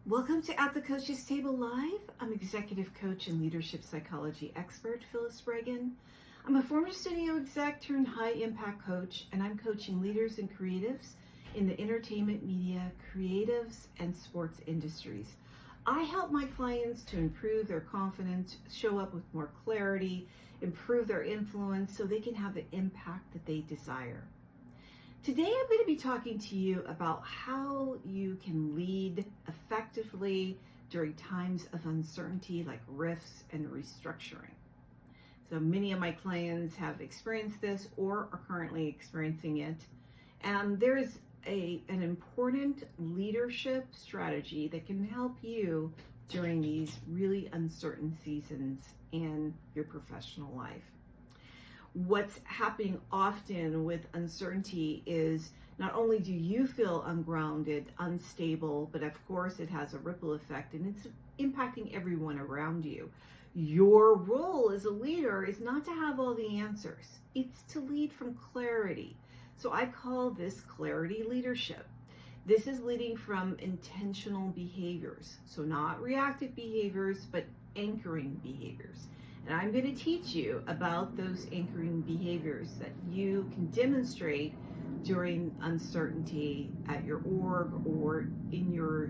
Welcome to At the Coach's Table Live. I'm executive coach and leadership psychology expert, Phyllis Reagin. I'm a former studio exec turned high impact coach, and I'm coaching leaders and creatives in the entertainment, media, creatives, and sports industries. I help my clients to improve their confidence, show up with more clarity, improve their influence so they can have the impact that they desire. Today, I'm going to be talking to you about how you can lead effectively during times of uncertainty like RIFs and restructuring. So many of my clients have experienced this or are currently experiencing it. And there is an important leadership strategy that can help you during these really uncertain seasons in your professional life. What's happening often with uncertainty is not only do you feel ungrounded, unstable, but of course it has a ripple effect and it's impacting everyone around you. Your role as a leader is not to have all the answers. It's to lead from clarity. So I call this clarity leadership. This is leading from intentional behaviors. So not reactive behaviors, but anchoring behaviors. And I'm going to teach you about those anchoring behaviors that you can demonstrate during uncertainty at your org or in your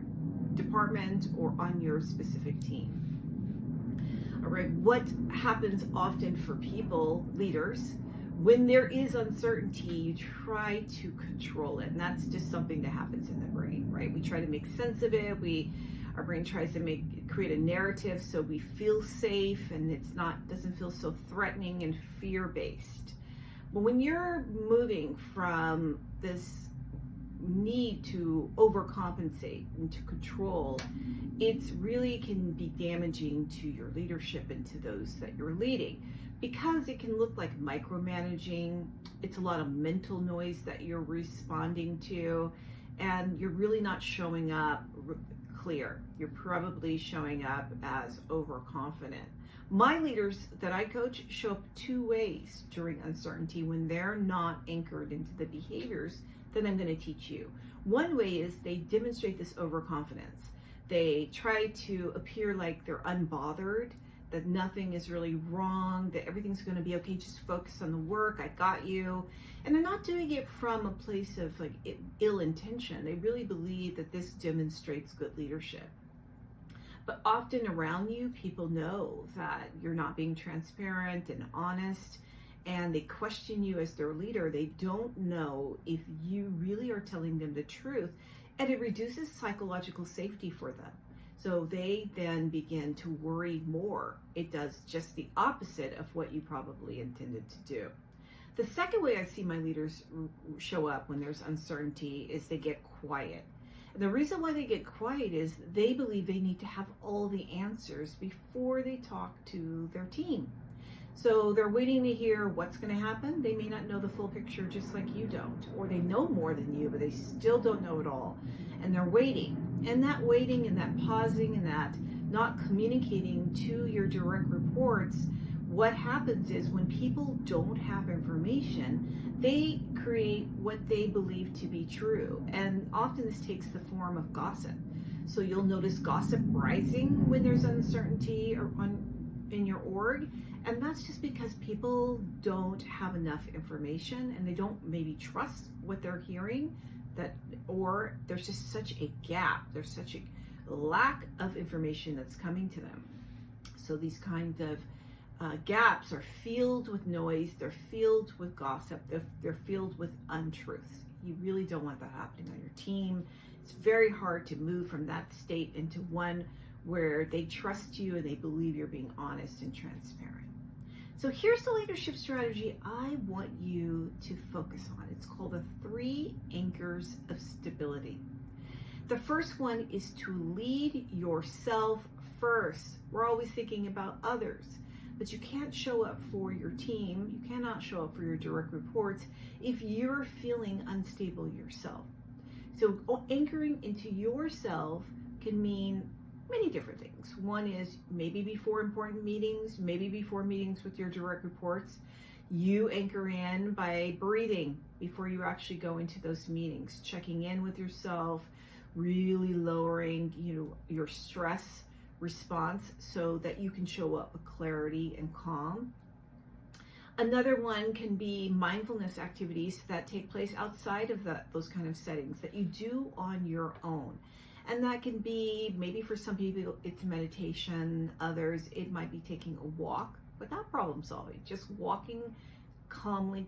department or on your specific team. All right, what happens often for people, leaders, when there is uncertainty, you try to control it. And that's just something that happens in the brain, right? We try to make sense of it. Our brain tries to create a narrative so we feel safe and doesn't feel so threatening and fear-based. But when you're moving from this need to overcompensate and to control, it really can be damaging to your leadership and to those that you're leading, because it can look like micromanaging. It's a lot of mental noise that you're responding to, and you're really not showing up clear. You're probably showing up as overconfident. My leaders that I coach show up two ways during uncertainty when they're not anchored into the behaviors that I'm going to teach you. One way is they demonstrate this overconfidence. They try to appear like they're unbothered, that nothing is really wrong, that everything's going to be okay, just focus on the work, I got you. And they're not doing it from a place of ill intention. They really believe that this demonstrates good leadership. But often around you, people know that you're not being transparent and honest, and they question you as their leader. They don't know if you really are telling them the truth, and it reduces psychological safety for them. So they then begin to worry more. It does just the opposite of what you probably intended to do. The second way I see my leaders show up when there's uncertainty is they get quiet. And the reason why they get quiet is they believe they need to have all the answers before they talk to their team. So they're waiting to hear what's going to happen. They may not know the full picture just like you don't, or they know more than you, but they still don't know it all. And they're waiting. And that waiting and that pausing and that not communicating to your direct reports, what happens is when people don't have information, they create what they believe to be true. And often this takes the form of gossip. So you'll notice gossip rising when there's uncertainty in your org. And that's just because people don't have enough information and they don't maybe trust what they're hearing, or there's just such a gap. There's such a lack of information that's coming to them. So these kinds of gaps are filled with noise, they're filled with gossip, they're filled with untruths. You really don't want that happening on your team. It's very hard to move from that state into one where they trust you and they believe you're being honest and transparent. So here's the leadership strategy I want you to focus on. It's called the 3 anchors of stability. The first one is to lead yourself first. We're always thinking about others, but you can't show up for your team. You cannot show up for your direct reports if you're feeling unstable yourself. So anchoring into yourself can mean many different things. One is maybe before important meetings, maybe before meetings with your direct reports, you anchor in by breathing before you actually go into those meetings, checking in with yourself. really lowering, your stress response so that you can show up with clarity and calm. Another one can be mindfulness activities that take place outside of those kind of settings that you do on your own. And that can be, maybe for some people it's meditation, others it might be taking a walk, but not problem solving, just walking calmly,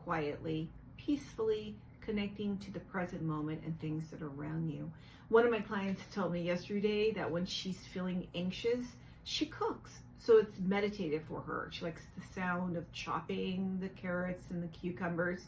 quietly, peacefully, connecting to the present moment and things that are around you. One of my clients told me yesterday that when she's feeling anxious, she cooks. So it's meditative for her. She likes the sound of chopping the carrots and the cucumbers.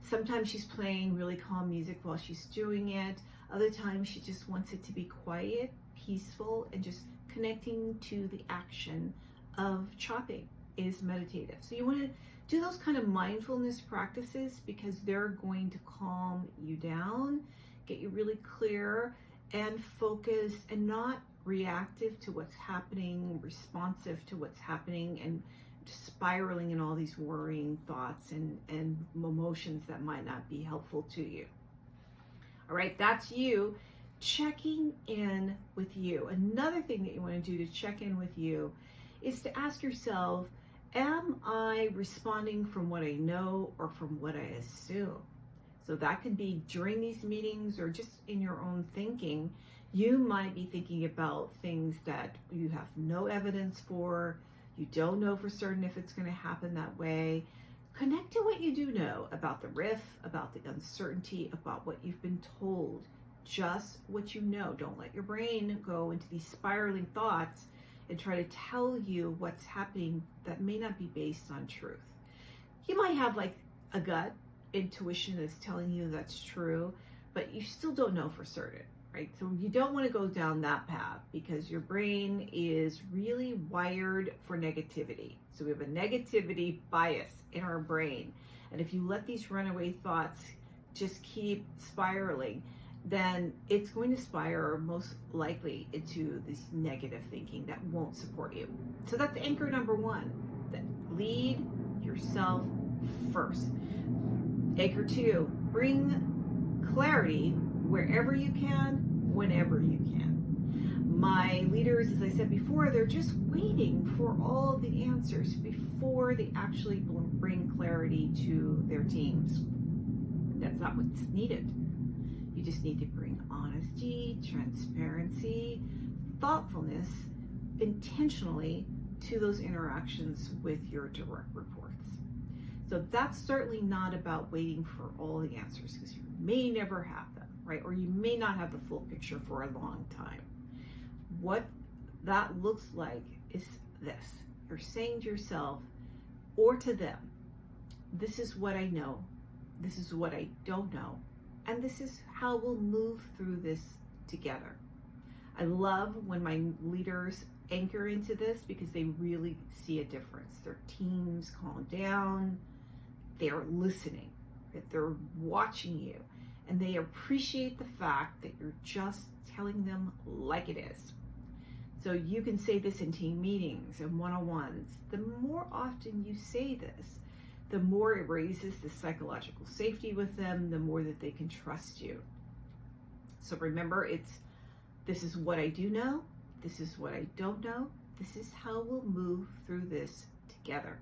Sometimes she's playing really calm music while she's doing it. Other times she just wants it to be quiet, peaceful, and just connecting to the action of chopping is meditative. So you want to do those kind of mindfulness practices because they're going to calm you down, get you really clear and focused and not reactive to what's happening, responsive to what's happening, and spiraling in all these worrying thoughts and emotions that might not be helpful to you. All right, that's you checking in with you. Another thing that you want to do to check in with you is to ask yourself, am I responding from what I know or from what I assume? So that could be during these meetings or just in your own thinking. You might be thinking about things that you have no evidence for, you don't know for certain if it's going to happen that way. Connect to what you do know about the RIF, about the uncertainty, about what you've been told. Just what you know. Don't let your brain go into these spiraling thoughts and try to tell you what's happening that may not be based on truth. You might have like a gut intuition that's telling you that's true, but you still don't know for certain, right? So you don't want to go down that path because your brain is really wired for negativity. So we have a negativity bias in our brain. And if you let these runaway thoughts just keep spiraling, then it's going to spiral most likely into this negative thinking that won't support you. So that's anchor number one, that lead yourself first. Anchor two, bring clarity wherever you can, whenever you can. My leaders, as I said before, they're just waiting for all the answers before they actually bring clarity to their teams. That's not what's needed. You just need to bring honesty, transparency, thoughtfulness, intentionally to those interactions with your direct reports. So that's certainly not about waiting for all the answers because you may never have them, right? Or you may not have the full picture for a long time. What that looks like is this. You're saying to yourself or to them, this is what I know, this is what I don't know, and this is how we'll move through this together. I love when my leaders anchor into this because they really see a difference. Their teams calm down, they're listening, that they're watching you, and they appreciate the fact that you're just telling them like it is. So you can say this in team meetings and one-on-ones. The more often you say this, the more it raises the psychological safety with them, the more that they can trust you. So remember, this is what I do know, this is what I don't know, this is how we'll move through this together.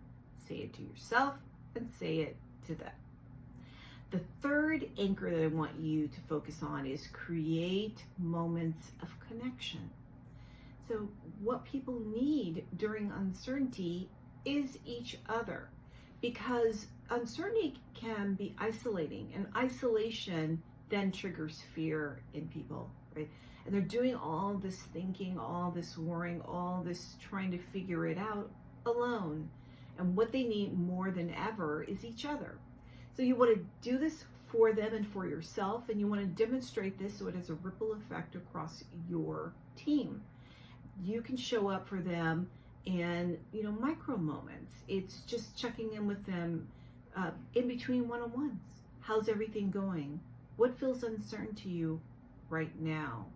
Say it to yourself and say it to them. The third anchor that I want you to focus on is create moments of connection. So what people need during uncertainty is each other, because uncertainty can be isolating, and isolation then triggers fear in people, right? And they're doing all this thinking, all this worrying, all this trying to figure it out alone. And what they need more than ever is each other. So you want to do this for them and for yourself, and you want to demonstrate this so it has a ripple effect across your team. You can show up for them in, micro moments. It's just checking in with them in between one-on-ones. How's everything going? What feels uncertain to you right now?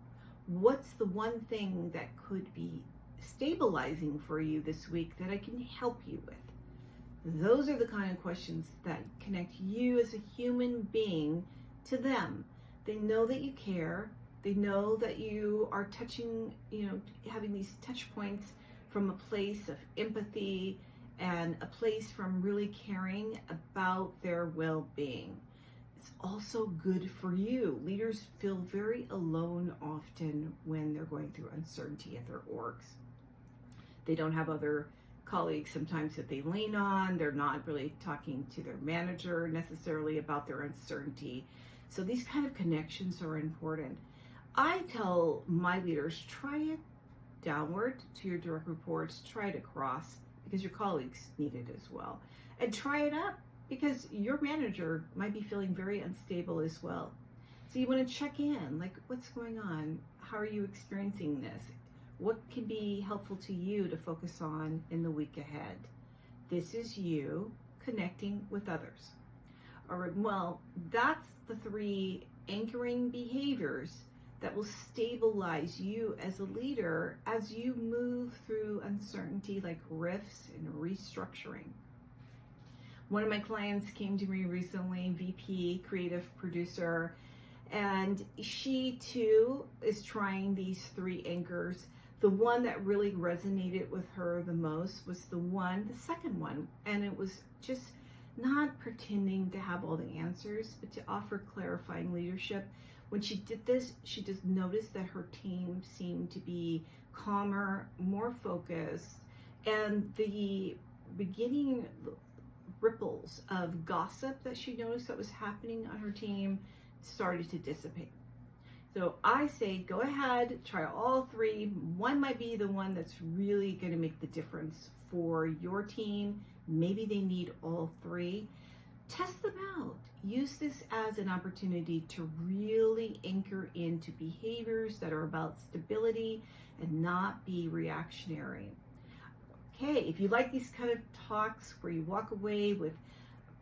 What's the one thing that could be stabilizing for you this week that I can help you with? Those are the kind of questions that connect you as a human being to them. They know that you care, They know that you are touching, having these touch points from a place of empathy and a place from really caring about their well-being. It's also good for you. Leaders feel very alone often when they're going through uncertainty at their orgs. They don't have other colleagues sometimes that they lean on. They're not really talking to their manager necessarily about their uncertainty. So these kind of connections are important. I tell my leaders, try it downward to your direct reports, try it across because your colleagues need it as well. And try it up because your manager might be feeling very unstable as well. So you want to check in, like what's going on? How are you experiencing this? What can be helpful to you to focus on in the week ahead? This is you connecting with others. All right, well, that's the 3 anchoring behaviors that will stabilize you as a leader as you move through uncertainty like RIFs and restructuring. One of my clients came to me recently, VP, creative producer, and she too is trying these 3 anchors. The one that really resonated with her the most was the second one, and it was just not pretending to have all the answers, but to offer clarifying leadership. When she did this, she just noticed that her team seemed to be calmer, more focused, and the beginning ripples of gossip that she noticed that was happening on her team started to dissipate. So I say, go ahead, try all 3. One might be the one that's really going to make the difference for your team. Maybe they need all 3. Test them out. Use this as an opportunity to really anchor into behaviors that are about stability and not be reactionary. Okay, if you like these kind of talks where you walk away with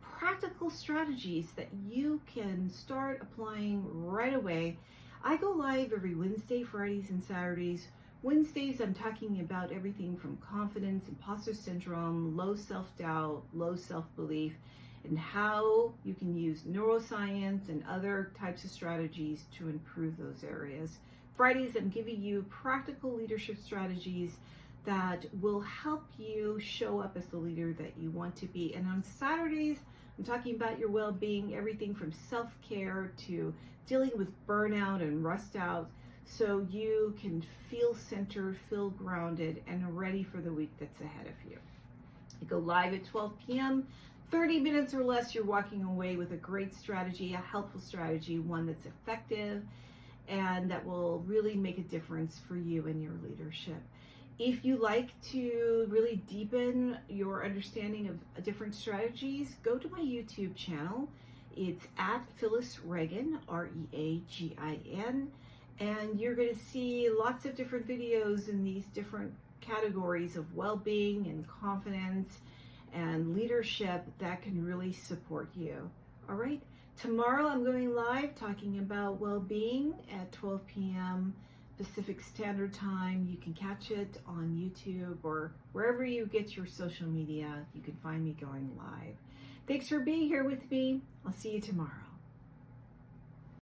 practical strategies that you can start applying right away, I go live every Wednesday, Fridays, and Saturdays. Wednesdays, I'm talking about everything from confidence, imposter syndrome, low self-doubt, low self-belief, and how you can use neuroscience and other types of strategies to improve those areas. Fridays, I'm giving you practical leadership strategies that will help you show up as the leader that you want to be. And on Saturdays, I'm talking about your well-being, everything from self-care to dealing with burnout and rust out, so you can feel centered, feel grounded, and ready for the week that's ahead of you. I go live at 12 p.m. 30 minutes or less, you're walking away with a great strategy, a helpful strategy, one that's effective and that will really make a difference for you and your leadership. If you like to really deepen your understanding of different strategies, go to my YouTube channel. It's at Phyllis Reagin, Reagin, and you're going to see lots of different videos in these different categories of well-being and confidence and leadership that can really support you. All right, tomorrow I'm going live talking about well-being at 12 p.m. Pacific Standard Time. You can catch it on YouTube or wherever you get your social media. You can find me going live. Thanks for being here with me. I'll see you tomorrow.